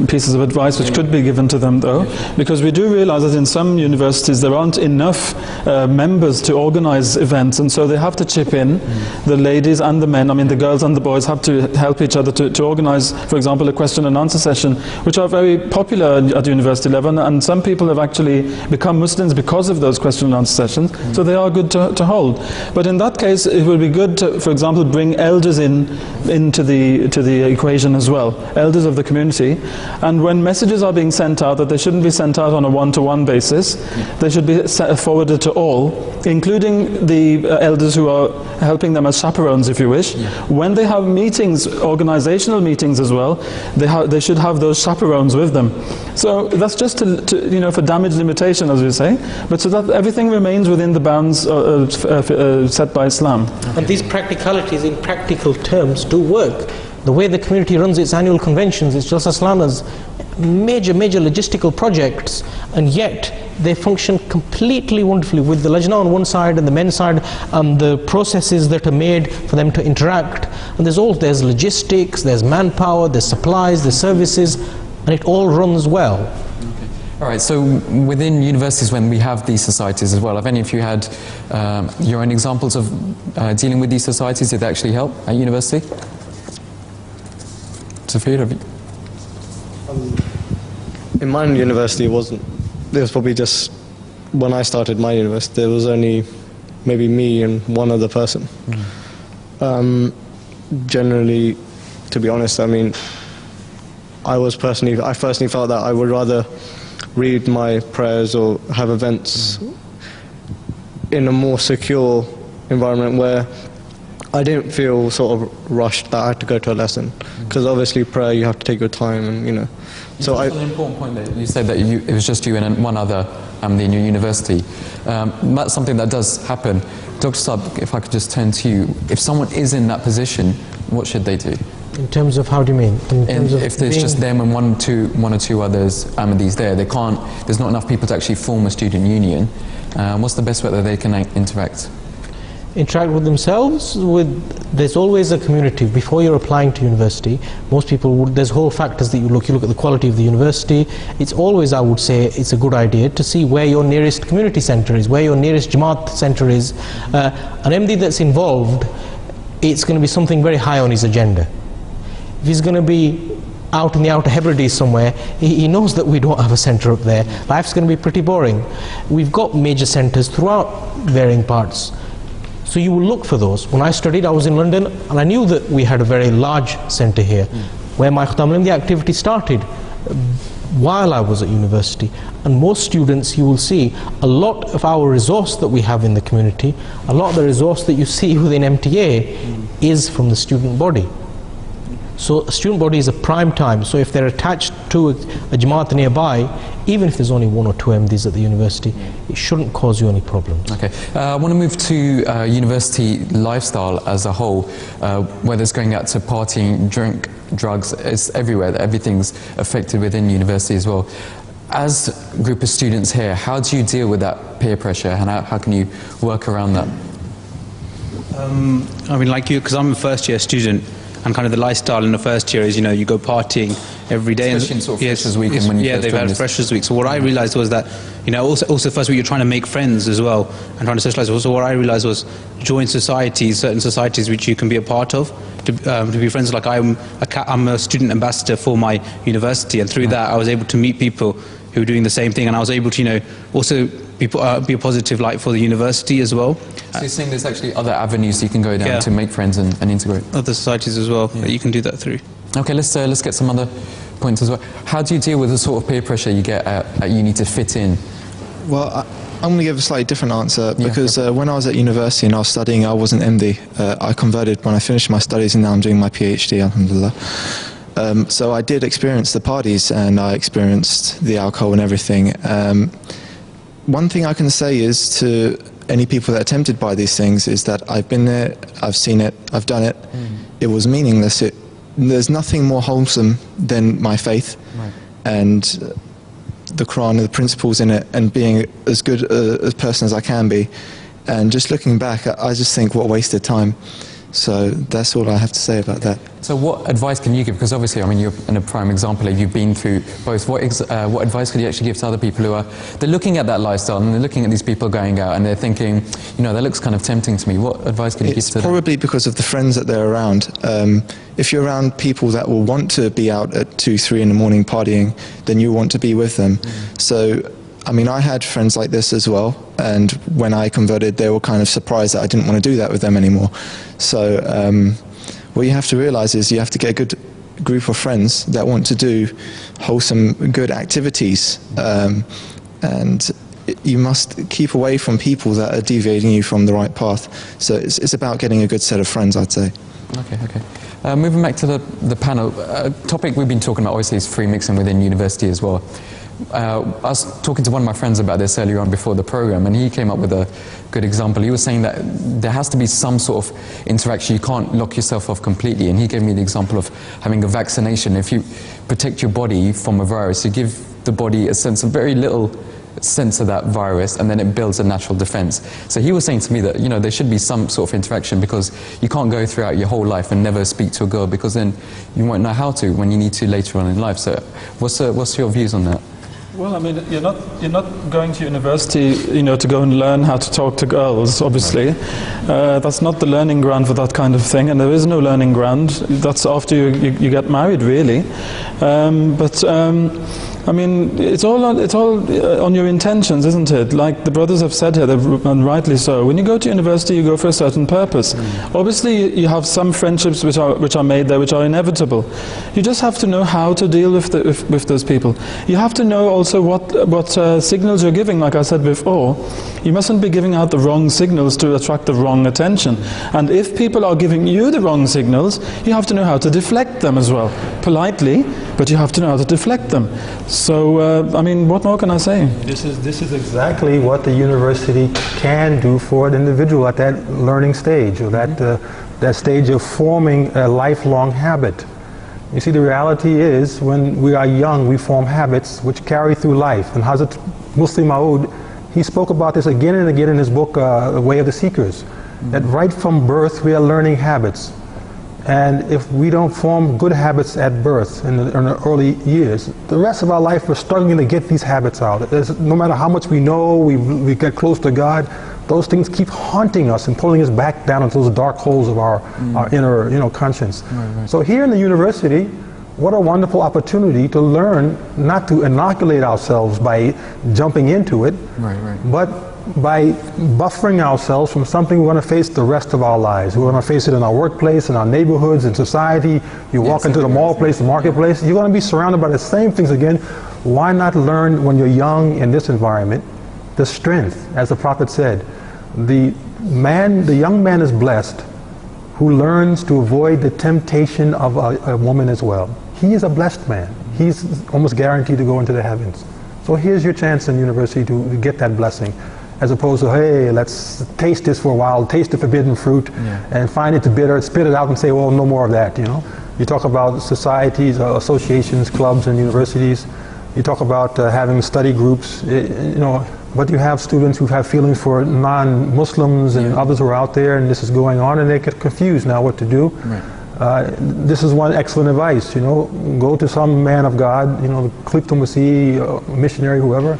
[SPEAKER 3] pieces of advice which could be given to them, though, because we do realize that in some universities there aren't enough members to organize events, and so they have to chip in. The ladies and the men, I mean the girls and the boys, have to help each other to organize, for example, a question and answer session, which are very popular at university level, and some people have actually become Muslims because of those question and answer sessions, so they are good to hold. But in that case, it would be good to, for example, bring elders into the equation as well, elders of the community. And when messages are being sent out, that they shouldn't be sent out on a one-to-one basis, they should be forwarded to all, including the elders who are helping them as chaperones, if you wish. When they have meetings, organizational meetings as well, they should have those chaperones with them. So that's just for damage limitation, as we say, but so that everything remains within the bounds set by Islam.
[SPEAKER 4] And these practicalities in practical terms do work. The way the community runs its annual conventions, it's just Aslana's major logistical projects, and yet they function completely wonderfully with the Lajna on one side and the men's side, and the processes that are made for them to interact. And there's logistics, there's manpower, there's supplies, there's services, and it all runs well.
[SPEAKER 1] All right, so within universities, when we have these societies as well, have any of you had your own examples of dealing with these societies? Did they actually help at university? Sophia, have you?
[SPEAKER 10] In my university, it wasn't. It was probably just when I started my university, there was only maybe me and one other person. Generally, to be honest, I mean, I personally felt that I would rather read my prayers or have events in a more secure environment where I didn't feel sort of rushed that I had to go to a lesson, because obviously prayer you have to take your time, and So
[SPEAKER 1] an important point that you said that it was just you and one other in your university. That's something that does happen. Dr. Saab, if I could just turn to you, if someone is in that position, what should they do?
[SPEAKER 4] In terms of, how do you mean?
[SPEAKER 1] If there's just them and one or two others Ahmadis there, there's not enough people to actually form a student union. What's the best way that they can interact?
[SPEAKER 4] Interact with themselves. There's always a community. Before you're applying to university, most people there's whole factors that you look at the quality of the university. It's always, I would say, it's a good idea to see where your nearest community centre is, where your nearest Jamaat centre is. An MD that's involved, it's going to be something very high on his agenda. If he's going to be out in the Outer Hebrides somewhere, he knows that we don't have a centre up there. Life's going to be pretty boring. We've got major centres throughout varying parts. So you will look for those. When I studied, I was in London, and I knew that we had a very large centre here, where my Khuddam the activity started while I was at university. And most students, you will see, a lot of our resource that we have in the community, a lot of the resource that you see within MTA is from the student body. So a student body is a prime time. So if they're attached to a Jamaat nearby, even if there's only one or two MDs at the university, it shouldn't cause you any problems.
[SPEAKER 1] Okay, I want to move to university lifestyle as a whole, whether it's going out to partying, drink, drugs, it's everywhere. Everything's affected within university as well. As a group of students here, how do you deal with that peer pressure, and how can you work around that?
[SPEAKER 6] I mean, like you, because I'm a first year student, and kind of the lifestyle in the first year is, you go partying, every day.
[SPEAKER 1] Especially in sort of Freshers' Week and when you
[SPEAKER 6] yeah,
[SPEAKER 1] first
[SPEAKER 6] they've
[SPEAKER 1] joined
[SPEAKER 6] had
[SPEAKER 1] this.
[SPEAKER 6] Freshers' Week. So what I realised was that, you know, also first week you're trying to make friends as well and trying to socialise. So what I realised was join societies, certain societies which you can be a part of, to be friends. Like I'm a student ambassador for my university, and through that I was able to meet people who were doing the same thing, and I was able to, you know, also be a positive light for the university as well.
[SPEAKER 1] So you're saying there's actually other avenues you can go down to make friends and integrate?
[SPEAKER 6] Other societies as well that you can do that through.
[SPEAKER 1] Okay, let's get some other points as well. How do you deal with the sort of peer pressure you get at uni to fit in?
[SPEAKER 9] Well, I'm going to give a slightly different answer because when I was at university and I was studying, I was an MD. I converted when I finished my studies and now I'm doing my PhD, alhamdulillah. So I did experience the parties and I experienced the alcohol and everything. One thing I can say is to any people that are tempted by these things is that I've been there, I've seen it, I've done it. It was meaningless. There's nothing more wholesome than my faith and the Quran and the principles in it, and being as good a person as I can be. And just looking back, I just think what a wasted time. So that's all I have to say about that.
[SPEAKER 1] So what advice can you give? Because obviously, I mean, you're in a prime example of you've been through both. What advice could you actually give to other people who are, they're looking at that lifestyle and they're looking at these people going out and they're thinking, you know, that looks kind of tempting to me. What advice could you give to them?
[SPEAKER 9] It's probably because of the friends that they're around. If you're around people that will want to be out at 2, 3 in the morning partying, then you want to be with them. So, I mean, I had friends like this as well, and when I converted, they were kind of surprised that I didn't want to do that with them anymore. So what you have to realize is you have to get a good group of friends that want to do wholesome, good activities, and you must keep away from people that are deviating you from the right path. So it's about getting a good set of friends, I'd say.
[SPEAKER 1] Okay. Moving back to the panel, a topic we've been talking about obviously is free mixing within university as well. I was talking to one of my friends about this earlier on before the program, and he came up with a good example. He was saying that there has to be some sort of interaction. You can't lock yourself off completely, and he gave me the example of having a vaccination. If you protect your body from a virus, you give the body a sense of very little sense of that virus, and then it builds a natural defense. So he was saying to me that, you know, there should be some sort of interaction, because you can't go throughout your whole life and never speak to a girl, because then you won't know how to when you need to later on in life. So what's your views on that?
[SPEAKER 3] Well, I mean, you're not going to university, you know, to go and learn how to talk to girls, obviously. That's not the learning ground for that kind of thing, and there is no learning ground. That's after you get married, really. I mean, it's all on your intentions, isn't it? Like the brothers have said here, and rightly so. When you go to university, you go for a certain purpose. Obviously, you have some friendships which are made there, which are inevitable. You just have to know how to deal with those people. You have to know also what signals you're giving. Like I said before, you mustn't be giving out the wrong signals to attract the wrong attention. And if people are giving you the wrong signals, you have to know how to deflect them as well, politely, but you have to know how to deflect them. So, I mean, what more can I say?
[SPEAKER 2] This is exactly what the university can do for an individual at that learning stage, or that stage of forming a lifelong habit. You see, the reality is, when we are young, we form habits which carry through life. And Hazrat Musleh Maud, he spoke about this again and again in his book, The Way of the Seekers, that right from birth we are learning habits. And if we don't form good habits at birth in the early years, the rest of our life we're struggling to get these habits out. No matter how much we know, we get close to God, those things keep haunting us and pulling us back down into those dark holes of our inner, conscience. Right. So here in the university, what a wonderful opportunity to learn not to inoculate ourselves by jumping into it, but by buffering ourselves from something we're going to face the rest of our lives. We're going to face it in our workplace, in our neighborhoods, in society. You walk into the mall place, the marketplace, you're going to be surrounded by the same things again. Why not learn when you're young in this environment the strength, as the Prophet said, the young man is blessed who learns to avoid the temptation of a woman as well. He is a blessed man. He's almost guaranteed to go into the heavens. So here's your chance in university to get that blessing, as opposed to, hey, let's taste this for a while, taste the forbidden fruit, and find it bitter, spit it out and say, well, no more of that, You talk about societies, associations, clubs, and universities. You talk about having study groups, but you have students who have feelings for non-Muslims and others who are out there, and this is going on, and they get confused now what to do. This is one excellent advice, you know, go to some man of God, you know, Khalif Masih, missionary, whoever,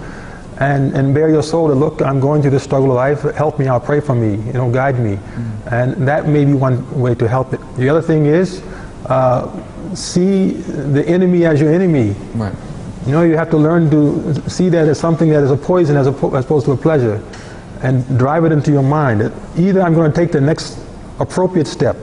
[SPEAKER 2] and bare your soul to look, I'm going through this struggle of life, help me out, pray for me, you know, guide me. And that may be one way to help it. The other thing is, see the enemy as your enemy.
[SPEAKER 1] Right.
[SPEAKER 2] You know, you have to learn to see that as something that is a poison as opposed to a pleasure, and drive it into your mind. Either I'm going to take the next appropriate step,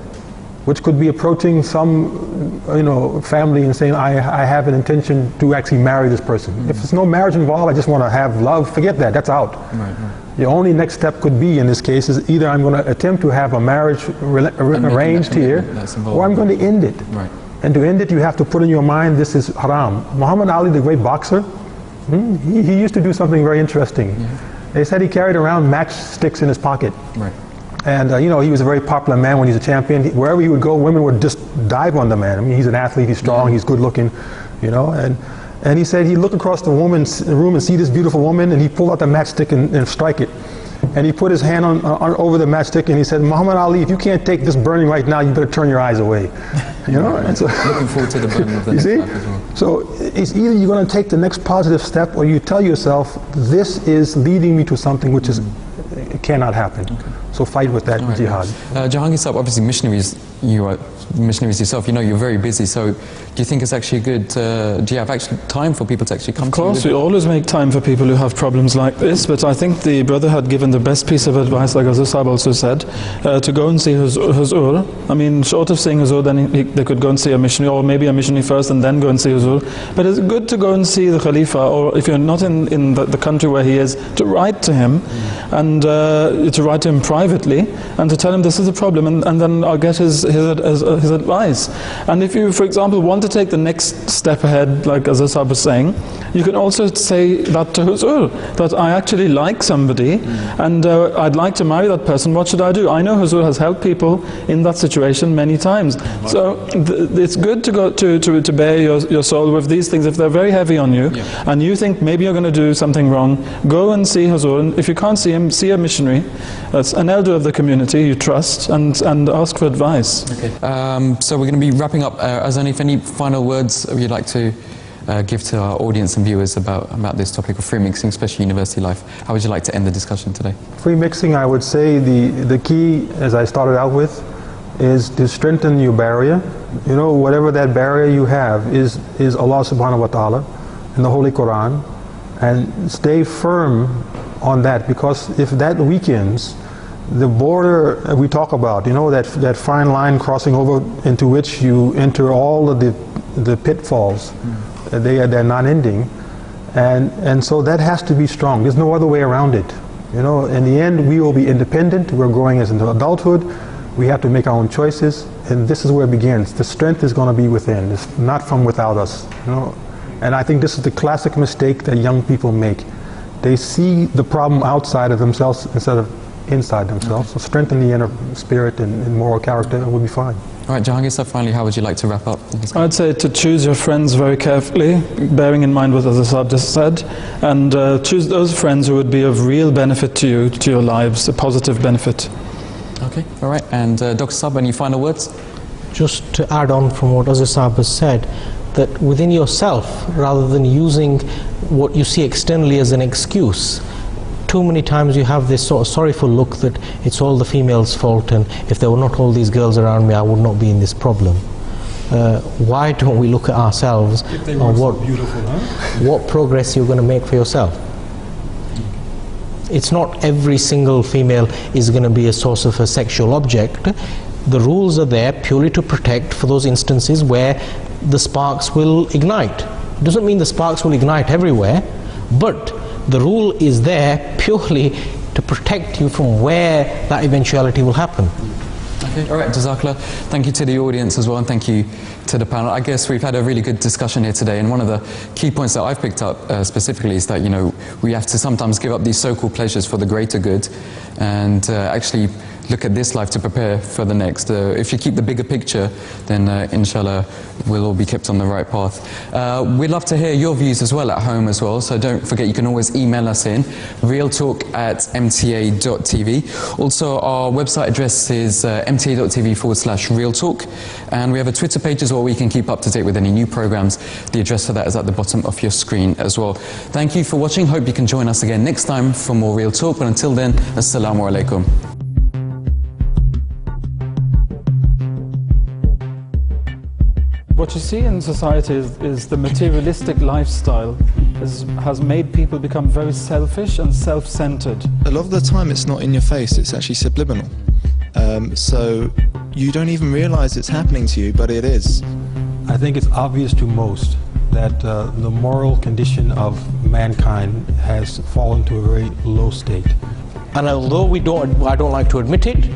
[SPEAKER 2] which could be approaching some, you know, family and saying, I have an intention to actually marry this person. If there's no marriage involved, I just want to have love, forget that, that's out.
[SPEAKER 1] Right.
[SPEAKER 2] The only next step could be, in this case, is either I'm going to attempt to have a marriage arranged here, or I'm going to end it.
[SPEAKER 1] Right.
[SPEAKER 2] And to end it, you have to put in your mind, this is haram. Muhammad Ali, the great boxer, he used to do something very interesting. They said he carried around matchsticks in his pocket.
[SPEAKER 1] Right.
[SPEAKER 2] And you know, he was a very popular man when he was a champion. Wherever he would go, women would just dive on the man. I mean, he's an athlete, he's strong, he's good looking, you know. And he said he'd look across the woman's room and see this beautiful woman, and he'd pull out the matchstick and strike it. And he put his hand on over the matchstick, and he said, Muhammad Ali, if you can't take this burning right now, you better turn your eyes away. You know? And so,
[SPEAKER 1] looking forward to the burning of the next lap as well.
[SPEAKER 2] So it's either you're going to take the next positive step, or you tell yourself, this is leading me to something which is cannot happen. Okay. So fight with that jihad.
[SPEAKER 1] Jahangir Sahib, obviously missionaries, you are missionaries yourself, you know you're very busy, so do you think it's actually good, do you have actually time for people to actually come to you?
[SPEAKER 3] Of course, we always make time for people who have problems like this, but I think the brother had given the best piece of advice, like Azhar Sahib also said, to go and see Huzur. I mean, short of seeing Huzur, then they could go and see a missionary, or maybe a missionary first and then go and see Huzur. But it's good to go and see the Khalifa, or if you're not in the country where he is, to write to him, and to write to him privately, and to tell him this is a problem, and then I'll get his advice. And if you, for example, want to take the next step ahead, like Azhar Sahib was saying, you can also say that to Huzur, that I actually like somebody, and I'd like to marry that person, what should I do? I know Huzur has helped people in that situation many times. So it's good to go to bear your soul with these things. If they're very heavy on you, and you think maybe you're going to do something wrong, go and see Huzur, and if you can't see him, see a missionary, that's an elder of the community you trust, and ask for advice.
[SPEAKER 1] Okay. So we're going to be wrapping up. Azan, if any final words you'd like to give to our audience and viewers about this topic of free mixing, especially university life, how would you like to end the discussion today?
[SPEAKER 2] Free mixing, I would say the key, as I started out with, is to strengthen your barrier. You know, whatever that barrier you have is Allah subhanahu wa ta'ala in the Holy Quran, and stay firm on that, because if that weakens, the border we talk about, you know, that fine line crossing over into which you enter all of the pitfalls, they're non-ending, and so that has to be strong. There's no other way around it. You know, in the end, we will be independent. We're growing into adulthood. We have to make our own choices, and this is where it begins. The strength is going to be within. It's not from without us. You know, and I think this is the classic mistake that young people make. They see the problem outside of themselves instead of inside themselves. So strengthen the inner spirit and moral character, and we'll be fine.
[SPEAKER 1] All right, Jahangir Sahib, finally, how would you like to wrap up?
[SPEAKER 3] I'd say to choose your friends very carefully, bearing in mind what Azhar Sahib just said, and choose those friends who would be of real benefit to you, to your lives, a positive benefit.
[SPEAKER 1] Okay, all right, and Dr. Sahib, any final words?
[SPEAKER 4] Just to add on from what Azhar Sahib has said, that within yourself, rather than using what you see externally as an excuse, too many times you have this sort of sorrowful look that it's all the female's fault, and if there were not all these girls around me, I would not be in this problem. Why don't we look at ourselves and what progress you're going to make for yourself? It's not every single female is going to be a source of a sexual object. The rules are there purely to protect for those instances where the sparks will ignite. It doesn't mean the sparks will ignite everywhere, but the rule is there purely to protect you from where that eventuality will happen.
[SPEAKER 1] Okay, all right, Jazakallah. Thank you to the audience as well, and thank you to the panel. I guess we've had a really good discussion here today, and one of the key points that I've picked up specifically is that, you know, we have to sometimes give up these so-called pleasures for the greater good, and actually look at this life to prepare for the next. If you keep the bigger picture, then inshallah we'll all be kept on the right path. We'd love to hear your views as well at home as well, so don't forget you can always email us in realtalk@mta.tv. Also our website address is mta.tv/realtalk, and we have a Twitter page as well where you can keep up to date with any new programs. The address for that is at the bottom of your screen as well. Thank you for watching. Hope you can join us again next time for more Real Talk, but until then, Assalamu alaikum.
[SPEAKER 3] What you see in society is the materialistic lifestyle has made people become very selfish and self-centered.
[SPEAKER 9] A lot of the time it's not in your face, it's actually subliminal. So you don't even realize it's happening to you, but it is.
[SPEAKER 2] I think it's obvious to most that the moral condition of mankind has fallen to a very low state.
[SPEAKER 4] And although I don't like to admit it,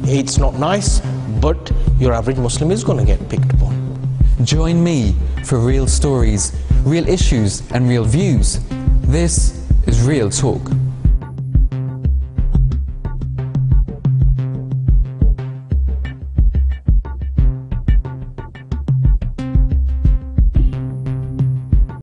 [SPEAKER 4] it's not nice, but your average Muslim is going to get picked upon.
[SPEAKER 1] Join me for real stories, real issues and real views. This is Real Talk.